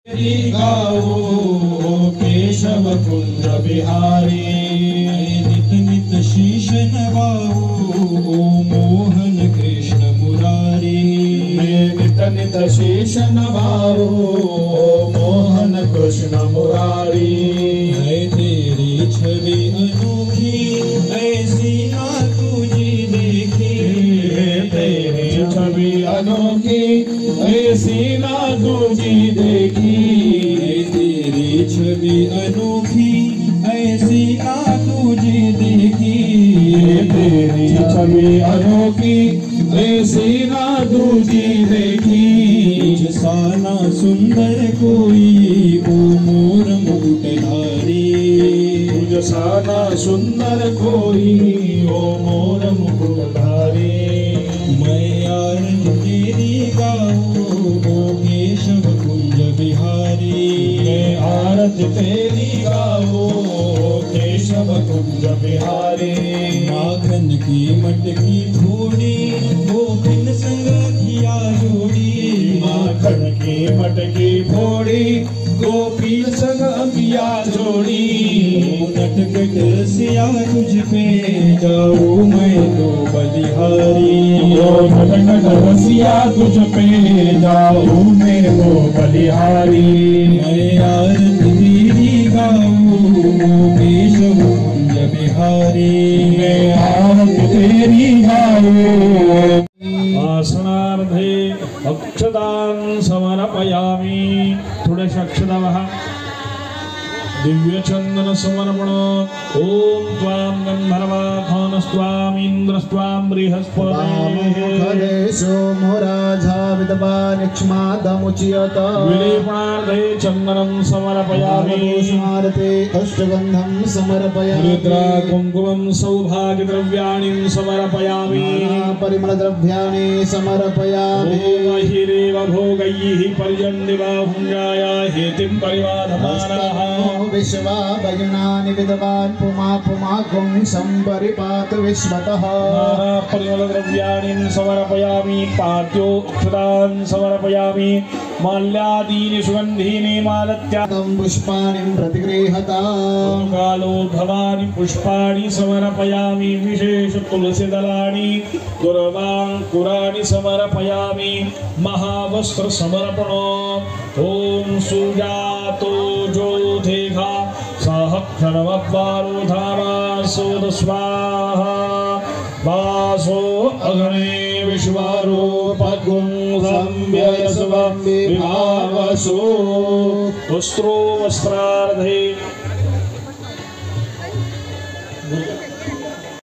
गाओ केशव कुंज बिहारी, नित नित शीश नवाओ मोहन कृष्ण मुरारी। नित नित शीश नवाओ मोहन कृष्ण मुरारी। है तेरी छवि अनोखी ऐसी ना तुझी देखी, तेरी छवि अनोखी ऐसी ना तुझी देखी। तेरी छवि अनोखी ऐसी ना तुझी देखी, तेरी छवि अनोखी ऐसी ना तुझी देखी। तुझसा ना सुंदर कोई ओ मोर मुकुटधारी, तुझसा ना सुंदर कोई ओ मोर मुकुटधारी। मैं आरती तेरी गाऊं ओ केशव कुंज बिहारी, मैं आरती तेरी गाऊं ओ केशव कुंज बिहारी। माखन की मटकी थोड़ी गोपिन संग किया जोड़ी, माखन की मटकी फोड़ी गोपी संग किया जोड़ी। नटखट रसिया तुझ पे जाऊं मैं तो बलिहारी, नटखट रसिया तुझ पे जाऊं मैं तो बलिहारी। मैं आरती तेरी गाऊं केशव कुंज बिहारी, मैं आरती तेरी गाऊं। आसनार्धे अक्षतान् समर्पयामि। थोडेसे अक्षता वहा। दिव्य चंदन समर्पण। ओम त्वां गंधर्वाघानस्त्वां इंद्रस्त्वां बृहस्पतिर्मुखदेशो मुराजा विद्वानिक्ष्मादमुच्यत। विलेपनार्थे चंदनं समर्पयामि। भूषणार्थे अष्टगंधं समर्पयामि। रुद्रा कुंकुमं सौभाग्यद्रव्याणि समर्पयामि। परिमलद्रव्याणि समर्पयामि। महिरेव भोगैः पर्यन्दिवा भुञ्जाय हेतिं परिवाधमानः। विश्वा भजनानि विद्वान् पुमा पुमाकुं संपरिपात विश्वतः। परिमलद्रव्याणि समर्पयामि। पाद्यो अक्षतान् समर्पयामि। माल्यादीनि सुगन्धीनि मालत्यागं पुष्पाणि प्रतिगृह्यताम्। कालो भवानि पुष्पाणि समर्पयामि। विशेष तुलसीदलानि दुर्वाङ्कुराणि समर्पयामि। महावस्त्र समर्पणो। ओम सुजातो ज्योतिघा सह क्षणमद्वारो धामासोद स्वाहा। वासो अग्ने विश्वरूपगुं संव्ययस्वं विभावसो। वस्त्रो वस्त्रार्धे